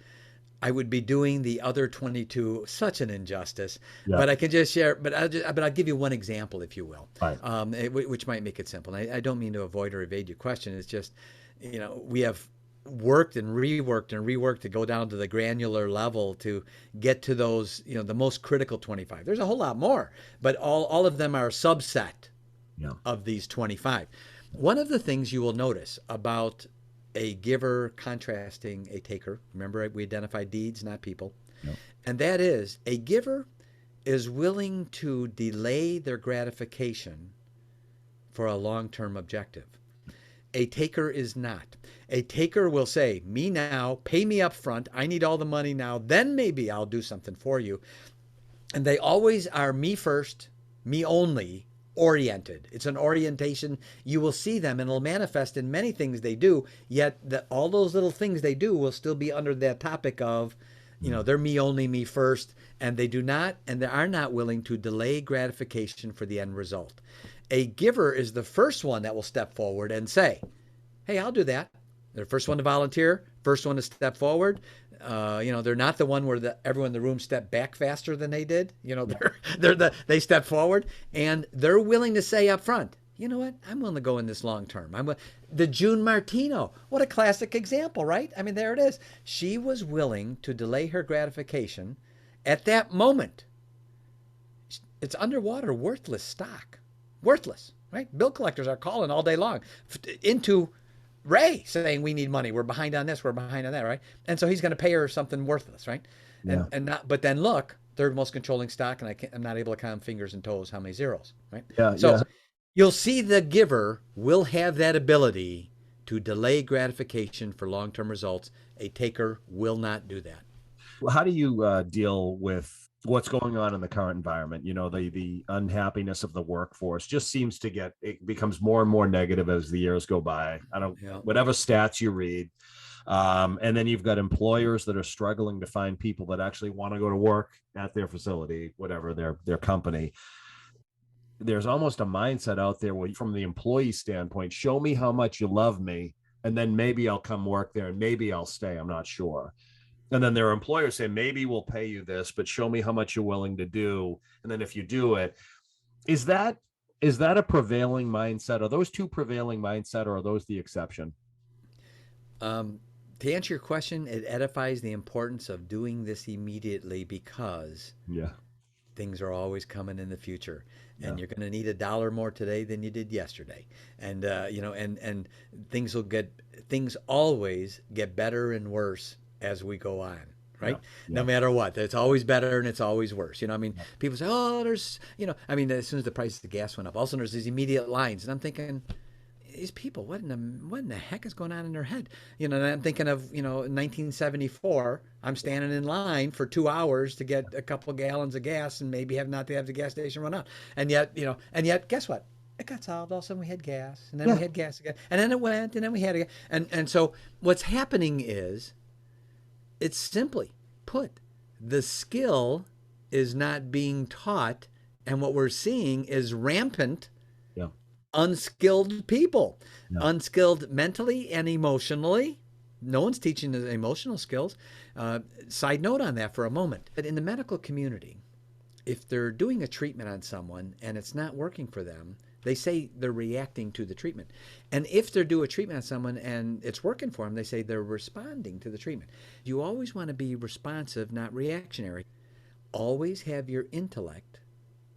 I would be doing the other 22 such an injustice. Yeah. But I can just share. But I'll give you one example, if you will, right. Which might make it simple. And I don't mean to avoid or evade your question. It's just, we have worked and reworked to go down to the granular level to get to those, the most critical 25. There's a whole lot more, but all of them are a subset of these 25. One of the things you will notice about a giver contrasting a taker. Remember, we identify deeds, not people. Yep. And that is, a giver is willing to delay their gratification for a long-term objective. A taker is not. A taker will say, me now, pay me up front, I need all the money now, then maybe I'll do something for you. And they always are me first, me only, oriented. It's an orientation. You will see them and it'll manifest in many things they do, yet all those little things they do will still be under that topic of, they're me only, me first, and they are not willing to delay gratification for the end result. A giver is the first one that will step forward and say, hey, I'll do that. They're the first one to volunteer, first one to step forward. They're not the one where everyone in the room stepped back faster than they did. They step forward and they're willing to say up front, you know what? I'm willing to go in this long term. The June Martino, what a classic example, right? I mean, there it is. She was willing to delay her gratification at that moment. It's underwater, worthless stock, worthless, right? Bill collectors are calling all day long into Ray saying we need money. We're behind on this. We're behind on that, right? And so he's going to pay her something worthless, right? Yeah. But then look, third most controlling stock, and I'm not able to count fingers and toes how many zeros, right? Yeah. So you'll see the giver will have that ability to delay gratification for long-term results. A taker will not do that. Well, how do you deal with what's going on in the current environment? The unhappiness of the workforce just seems to it becomes more and more negative as the years go by. Whatever stats you read. And then you've got employers that are struggling to find people that actually want to go to work at their facility, whatever their company. There's almost a mindset out there where, from the employee standpoint, show me how much you love me, and then maybe I'll come work there and maybe I'll stay. I'm not sure. And then there are employers say, maybe we'll pay you this, but show me how much you're willing to do. And then if you do it, is that a prevailing mindset? Are those two prevailing mindset, or are those the exception? To answer your question, it edifies the importance of doing this immediately, because things are always coming in the future, and you're going to need $1 more today than you did yesterday. And, and things always get better and worse as we go on, right? No matter what, it's always better and it's always worse. People say, oh, there's, as soon as the price of the gas went up, all of a sudden there's these immediate lines. And I'm thinking, these people, what in the heck is going on in their head? And I'm thinking of, 1974, I'm standing in line for 2 hours to get a couple gallons of gas and maybe not to have the gas station run out. And yet, guess what? It got solved. All of a sudden we had gas, and then we had gas again, and then it went, and then we had it again. And so what's happening is, it's simply put, the skill is not being taught, and what we're seeing is rampant unskilled people, unskilled mentally and emotionally. No one's teaching the emotional skills. Side note on that for a moment. But in the medical community, if they're doing a treatment on someone and it's not working for them, they say they're reacting to the treatment. And if they do a treatment on someone and it's working for them, they say they're responding to the treatment. You always want to be responsive, not reactionary. Always have your intellect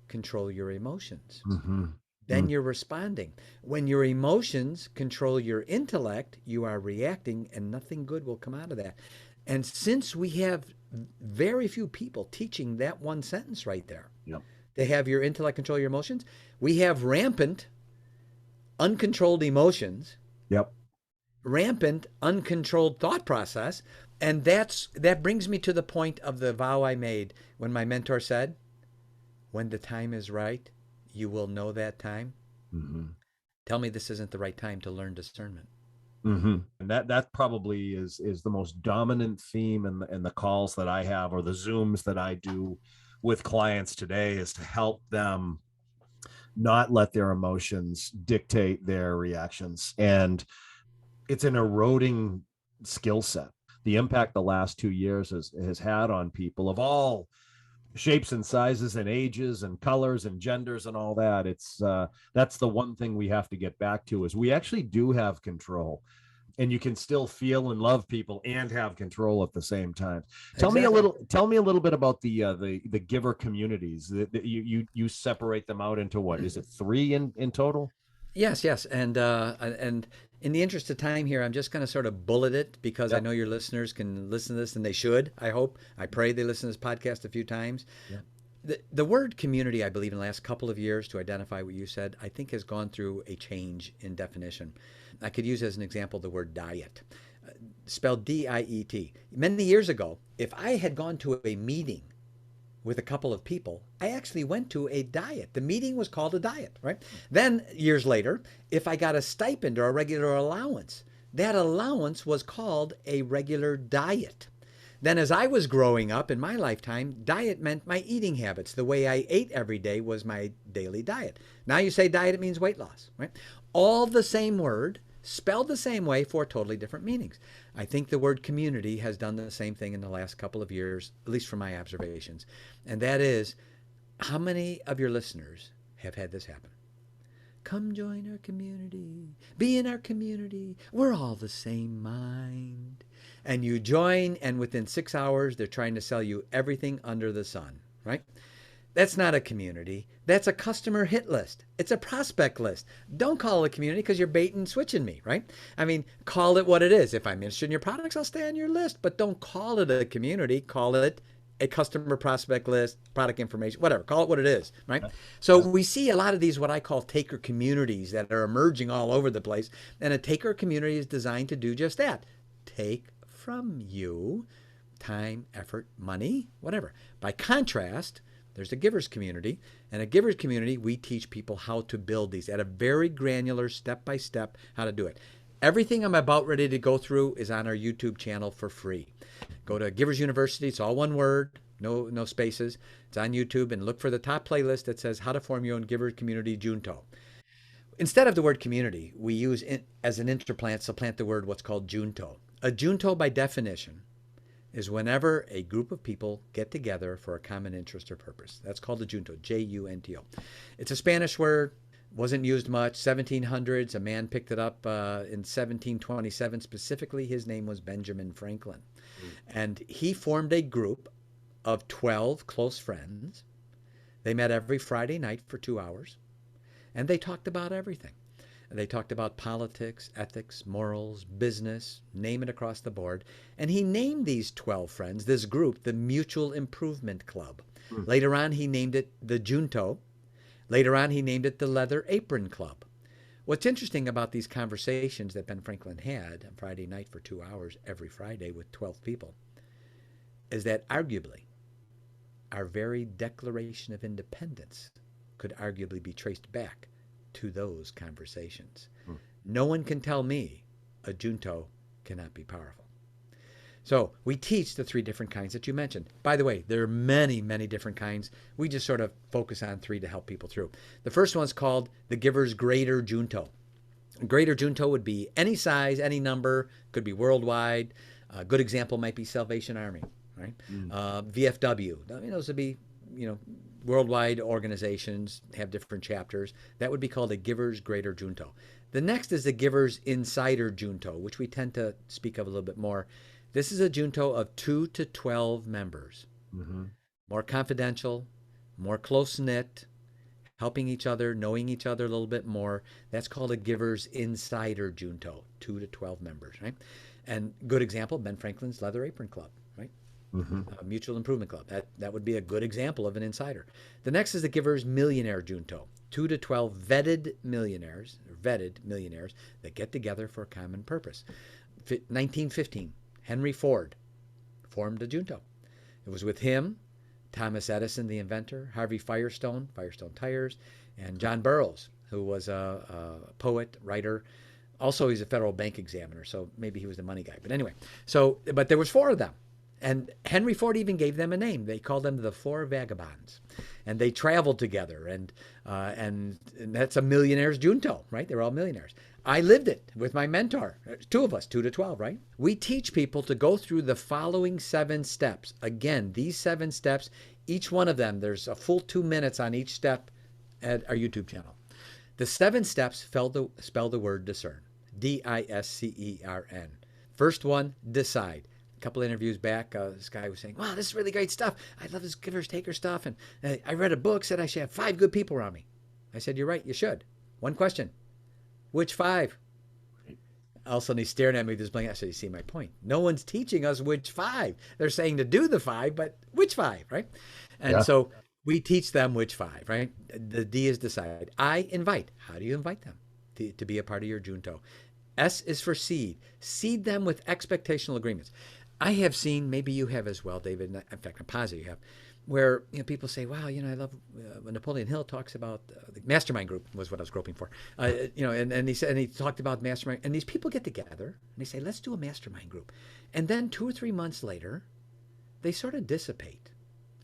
control your emotions. Mm-hmm. Then you're responding. When your emotions control your intellect, you are reacting, and nothing good will come out of that. And since we have very few people teaching that one sentence right there, they have your intellect control your emotions, we have rampant, uncontrolled emotions, rampant, uncontrolled thought process. And that brings me to the point of the vow I made when my mentor said, when the time is right, you will know that time. Mm-hmm. Tell me this isn't the right time to learn discernment. Mm-hmm. And that probably is the most dominant theme in the calls that I have, or the Zooms that I do with clients today, is to help them not let their emotions dictate their reactions. And it's an eroding skill set. The impact the last 2 years has had on people of all shapes and sizes and ages and colors and genders and all that. It's that's the one thing we have to get back to, is we actually do have control, and you can still feel and love people and have control at the same time. Tell me a little bit about the giver communities. You separate them out into, what is it, 3 in total? Yes. And in the interest of time here, I'm just going to sort of bullet it, because I know your listeners can listen to this, and they should. I pray they listen to this podcast a few times. The word community, I believe, in the last couple of years, to identify what you said, I think has gone through a change in definition. I could use as an example the word diet, spelled D-I-E-T. Many years ago, if I had gone to a meeting with a couple of people, I actually went to a diet. The meeting was called a diet, right? Then years later, if I got a stipend or a regular allowance, that allowance was called a regular diet. Then as I was growing up in my lifetime, diet meant my eating habits. The way I ate every day was my daily diet. Now you say diet, it means weight loss, right? All the same word, spelled the same way, for totally different meanings. I think the word community has done the same thing in the last couple of years, at least from my observations. And that is, how many of your listeners have had this happen? Come join our community. Be in our community. We're all the same mind. And you join, and within 6 hours, they're trying to sell you everything under the sun, right? That's not a community. That's a customer hit list. It's a prospect list. Don't call it a community, because you're bait and switching me, right? I mean, call it what it is. If I'm interested in your products, I'll stay on your list. But don't call it a community. Call it a customer prospect list, product information, whatever. Call it what it is, right? So we see a lot of these, what I call taker communities, that are emerging all over the place. And a taker community is designed to do just that. Take from you time, effort, money, whatever. By contrast, there's a giver's community. And a giver's community, we teach people how to build these at a very granular, step-by-step, how to do it. Everything I'm about ready to go through is on our YouTube channel for free. Go to Givers University. It's all one word, no spaces. It's on YouTube, and look for the top playlist that says How to Form Your Own Giver Community Junto. Instead of the word community, we use as an supplant the word what's called junto. A junto, by definition, is whenever a group of people get together for a common interest or purpose. That's called a junto, J-U-N-T-O. It's a Spanish word, wasn't used much. 1700s, a man picked it up in 1727. Specifically, his name was Benjamin Franklin. And he formed a group of 12 close friends. They met every Friday night for 2 hours, and they talked about everything. They talked about politics, ethics, morals, business, name it across the board. And he named these 12 friends, this group, the Mutual Improvement Club. Later on, he named it the Junto. Later on, he named it the Leather Apron Club. what's interesting about these conversations that Ben Franklin had on Friday night for 2 hours every Friday with 12 people is that arguably our very Declaration of Independence could arguably be traced back to those conversations. No one can tell me a junto cannot be powerful. So we teach the 3 different kinds that you mentioned. By the way, there are many, many different kinds. We just sort of focus on 3 to help people through. The first one's called the giver's greater junto. A greater junto would be any size, any number, could be worldwide. A good example might be Salvation Army, right? VFW. Those would be, worldwide organizations, have different chapters. That would be called a giver's greater junto. The next is the giver's insider junto, which we tend to speak of a little bit more. This is a junto of 2 to 12 members. More confidential, more close-knit, helping each other, knowing each other a little bit more. That's called a giver's insider junto, 2 to 12 members, right? And good example, Ben Franklin's Leather Apron Club, right? Mutual Improvement Club. That would be a good example of an insider. The next is the giver's millionaire junto, 2 to 12 vetted millionaires that get together for a common purpose. 1915, Henry Ford formed a junto. It was with him, Thomas Edison, the inventor, Harvey Firestone Tires, and John Burroughs, who was a poet, writer. Also, he's a federal bank examiner, so maybe he was the money guy. But anyway, but there was 4 of them. And Henry Ford even gave them a name. They called them the 4 Vagabonds. And they traveled together, and that's a millionaire's junto, right? They're all millionaires. I lived it with my mentor, 2 of us, 2 to 12, right? We teach people to go through the following 7 steps. Again, these 7 steps, each one of them, there's a full 2 minutes on each step at our YouTube channel. The 7 steps spell the word discern, D-I-S-C-E-R-N. First one, decide. Couple interviews back, this guy was saying, wow, this is really great stuff. I love this givers taker stuff. And I read a book, said I should have 5 good people around me. I said, you're right, you should. One question, which 5? All of a sudden he's staring at me with this blank. I said, you see my point. No one's teaching us which 5. They're saying to do the 5, but which 5, right? And so we teach them which 5, right? The D is decide. I invite. How do you invite them to be a part of your junto? S is for seed. Seed them with expectational agreements. I have seen, maybe you have as well, David, in fact, I'm positive you have, where people say, wow, I love when Napoleon Hill talks about the mastermind group was what I was groping for, and he said, and he talked about mastermind, and these people get together and they say, let's do a mastermind group. And then 2 or 3 months later, they sort of dissipate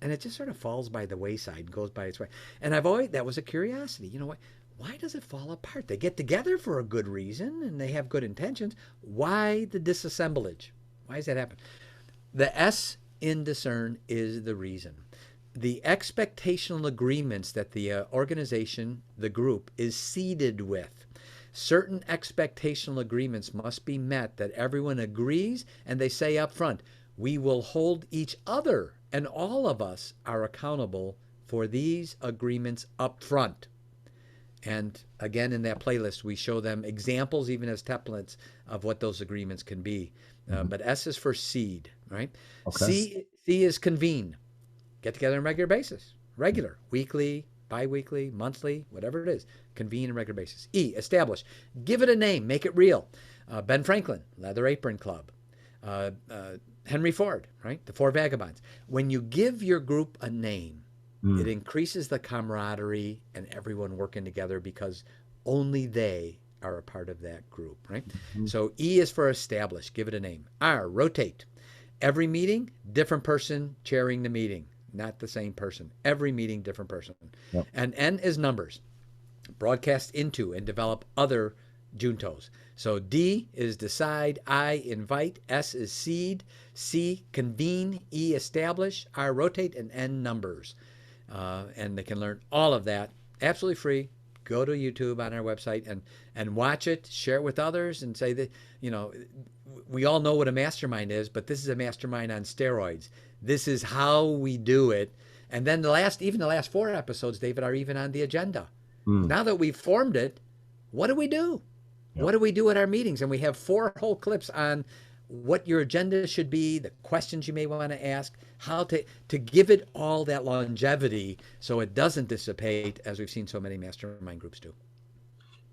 and it just sort of falls by the wayside and goes by its way. And that was a curiosity, why does it fall apart? They get together for a good reason and they have good intentions. Why the disassemblage? Why does that happen? The S in discern is the reason. The expectational agreements that the organization, the group, is seeded with. Certain expectational agreements must be met that everyone agrees, and they say up front, we will hold each other and all of us are accountable for these agreements up front. And again, in that playlist, we show them examples, even as templates, of what those agreements can be. But S is for seed, right? Okay. C is convene. Get together on a regular basis. Regular, weekly, bi-weekly, monthly, whatever it is. Convene on a regular basis. E, establish. Give it a name. Make it real. Ben Franklin, Leather Apron Club. Henry Ford, right? The 4 Vagabonds. When you give your group a name, it increases the camaraderie and everyone working together because only they are a part of that group, right? So E is for establish, give it a name. R, rotate. Every meeting, different person chairing the meeting, not the same person. Every meeting, different person. Yep. And N is numbers. Broadcast into and develop other juntos. So D is decide, I invite, S is seed, C convene, E establish, R rotate, and N numbers. And they can learn all of that absolutely free. Go to YouTube on our website and watch it, share it with others, and say that, we all know what a mastermind is, but this is a mastermind on steroids. This is how we do it. And then the last 4 episodes, David, are even on the agenda. Now that we've formed it, what do we do? Yep. What do we do at our meetings? And we have 4 whole clips on what your agenda should be, the questions you may want to ask, how to give it all that longevity so it doesn't dissipate, as we've seen so many mastermind groups do.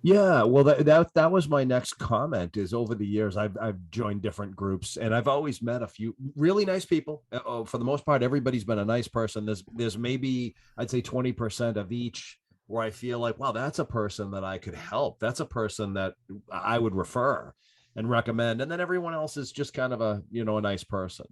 Yeah, well, that was my next comment. Is over the years, I've joined different groups, and I've always met a few really nice people. For the most part, everybody's been a nice person. There's maybe I'd say 20% of each where I feel like, wow, that's a person that I could help. That's a person that I would refer and recommend, and then everyone else is just kind of a nice person.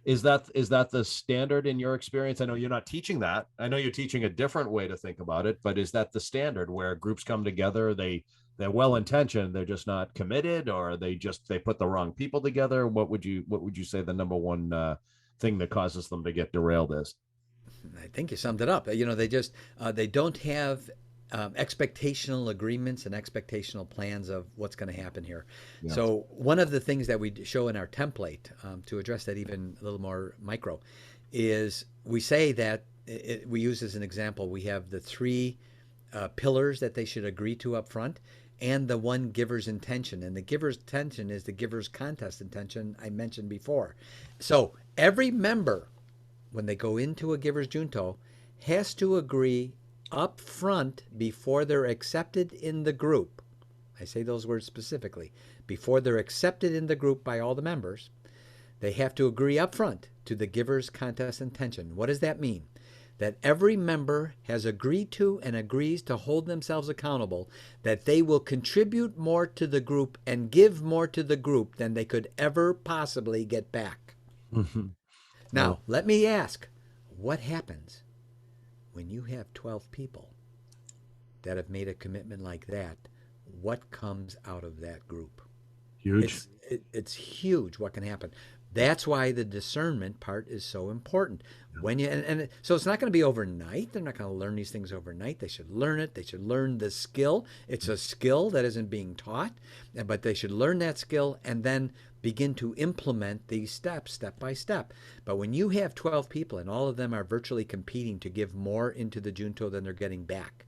Is that the standard in your experience? I know you're not teaching that. I know you're teaching a different way to think about it, but is that the standard where groups come together, they're well intentioned, they're just not committed, or they put the wrong people together? What would you say the number one thing that causes them to get derailed is? I think you summed it up. They don't have expectational agreements and expectational plans of what's going to happen here. Yeah. So one of the things that we show in our template to address that even a little more micro is we say that we use as an example, we have the three pillars that they should agree to up front and the one giver's intention. And the giver's intention is the giver's contest intention I mentioned before. So every member, when they go into a giver's junto, has to agree up front before they're accepted in the group. I say those words specifically. Before they're accepted in the group by all the members, they have to agree up front to the giver's contest intention. What does that mean? That every member has agreed to and agrees to hold themselves accountable, that they will contribute more to the group and give more to the group than they could ever possibly get back. Mm-hmm. Now, let me ask, what happens when you have 12 people that have made a commitment like that? What comes out of that group? Huge. It's huge what can happen. That's why the discernment part is so important. When you and so it's not going to be overnight. They're not going to learn these things overnight. They should learn it. They should learn the skill. It's a skill that isn't being taught, but they should learn that skill and then begin to implement these steps step by step. But when you have 12 people and all of them are virtually competing to give more into the junto than they're getting back,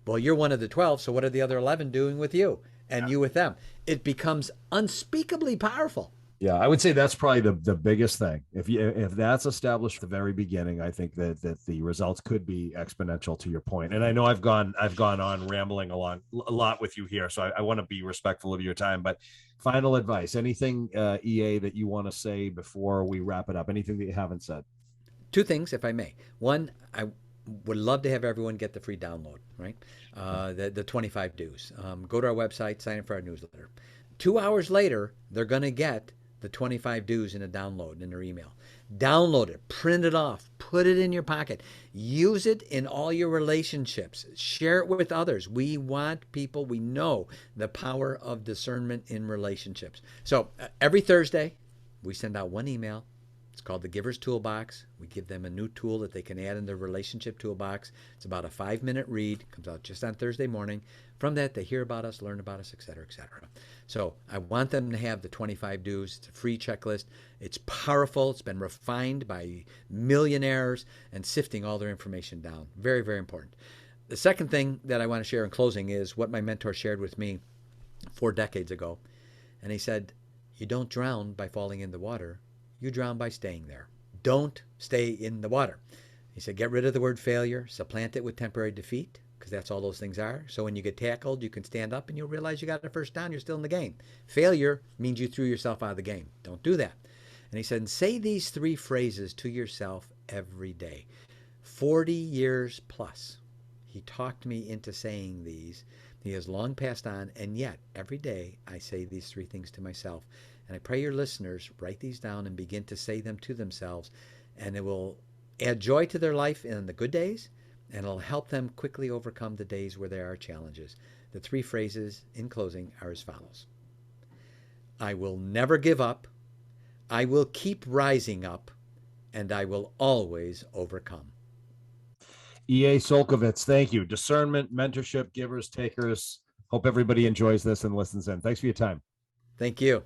well, you're one of the 12, so what are the other 11 doing with you and you with them? It becomes unspeakably powerful. Yeah, I would say that's probably the biggest thing. If that's established at the very beginning, I think that the results could be exponential, to your point. And I know I've gone on rambling a lot with you here, so I want to be respectful of your time. But final advice, anything EA that you want to say before we wrap it up? Anything that you haven't said? Two things, if I may. One, I would love to have everyone get the free download, right? The 25 dues. Go to our website, sign up for our newsletter. 2 hours later, they're going to get the 25 dues in a download in their email. Download it, print it off, put it in your pocket. Use it in all your relationships. Share it with others. We want people, we know the power of discernment in relationships. So every Thursday, we send out one email. It's called the Giver's Toolbox. We give them a new tool that they can add in their relationship toolbox. It's about a 5-minute read. It comes out just on Thursday morning. From that, they hear about us, learn about us, etc., etc. So I want them to have the 25 dues. It's a free checklist. It's powerful. It's been refined by millionaires and sifting all their information down. Very, very important. The second thing that I want to share in closing is what my mentor shared with me 4 decades ago. And he said, you don't drown by falling in the water. You drown by staying there. Don't stay in the water. He said, get rid of the word failure, supplant it with temporary defeat, because that's all those things are. So when you get tackled, you can stand up and you'll realize you got a first down, you're still in the game. Failure means you threw yourself out of the game. Don't do that. And he said, say these 3 phrases to yourself every day. 40 years plus, he talked me into saying these. He has long passed on, and yet every day I say these 3 things to myself. And I pray your listeners write these down and begin to say them to themselves, and it will add joy to their life in the good days, and it'll help them quickly overcome the days where there are challenges. The 3 phrases in closing are as follows. I will never give up. I will keep rising up, and I will always overcome. EA Csolkovits, thank you. Discernment, mentorship, givers, takers. Hope everybody enjoys this and listens in. Thanks for your time. Thank you.